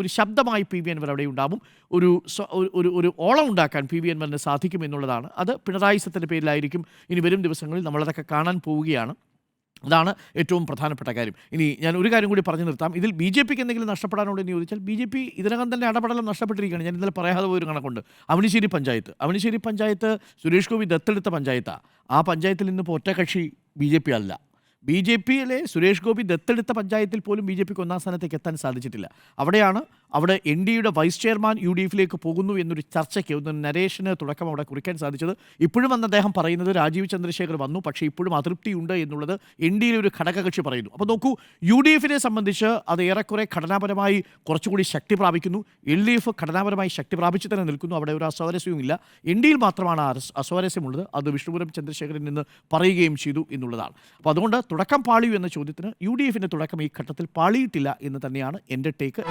ഒരു ശബ്ദമായി P V Anwar അവിടെ ഉണ്ടാവും. ഒരു ഓളം ഉണ്ടാക്കാൻ പി വി അൻവറിന് സാധിക്കും എന്നുള്ളതാണ്. അത് പിണറായി സത്തിൻ്റെ പേരിലായിരിക്കും ഇനി വരും ദിവസങ്ങളിൽ നമ്മളതൊക്കെ കാണാൻ പോവുകയാണ്. അതാണ് ഏറ്റവും പ്രധാനപ്പെട്ട കാര്യം. ഇനി ഞാൻ ഒരു കാര്യം കൂടി പറഞ്ഞു നിർത്താം. ഇതിൽ ബി ജെ പിക്ക് എന്തെങ്കിലും നഷ്ടപ്പെടാനുണ്ടോ എന്ന് ചോദിച്ചാൽ ബി ജെ പി ഇതിനകം തന്നെ ഇടപെടലും നഷ്ടപ്പെട്ടിരിക്കുകയാണ്. ഞാൻ ഇന്നലെ പറയാതെ പോയൊരു കണക്കുണ്ട്. അവണിശ്ശേരി പഞ്ചായത്ത് സുരേഷ് ഗോപി ദത്തെടുത്ത പഞ്ചായത്താണ്. ആ പഞ്ചായത്തിൽ നിന്നിപ്പോൾ ഒറ്റക്കക്ഷി ബി ജെ പി അല്ല. ബി ജെ പിയിലെ സുരേഷ് ഗോപി ദത്തെടുത്ത പഞ്ചായത്തിൽ പോലും ബി ജെ പിക്ക് ഒന്നാം സ്ഥാനത്തേക്ക് എത്താൻ സാധിച്ചിട്ടില്ല. അവിടെ എൻ ഡി എയുടെ വൈസ് ചെയർമാൻ യു ഡി എഫിലേക്ക് പോകുന്നു എന്നൊരു ചർച്ചയ്ക്ക് ഒരു നരേഷന് തുടക്കം അവിടെ കുറിക്കാൻ സാധിച്ചത്. ഇപ്പോഴും അന്ന് അദ്ദേഹം പറയുന്നത് രാജീവ് ചന്ദ്രശേഖർ വന്നു, പക്ഷേ ഇപ്പോഴും അതൃപ്തിയുണ്ട് എന്നുള്ളത് എൻ ഡി എയിലെ ഒരു ഘടകകക്ഷി പറയുന്നു. അപ്പോൾ നോക്കൂ, യു ഡി എഫിനെ സംബന്ധിച്ച് അത് ഏറെക്കുറെ ഘടനാപരമായി കുറച്ചുകൂടി ശക്തി പ്രാപിക്കുന്നു. എൽ ഡി എഫ് ഘടനാപരമായി ശക്തി പ്രാപിച്ചു തന്നെ നിൽക്കുന്നു. അവിടെ ഒരു അസ്വാരസ്യവും ഇല്ല. എൻ ഡി എയിൽ മാത്രമാണ് അസ്വാരസ്യമുള്ളത്. അത് വിഷ്ണുപുരം ചന്ദ്രശേഖരൻ നിന്ന് പറയുകയും ചെയ്തു എന്നുള്ളതാണ്. അപ്പോൾ അതുകൊണ്ട് തുടക്കം പാളിയു എന്ന ചോദ്യത്തിന് യു ഡി എഫിൻ്റെ തുടക്കം ഈ ഘട്ടത്തിൽ പാളിയിട്ടില്ല എന്ന് തന്നെയാണ് എൻ്റെ ടേക്ക്.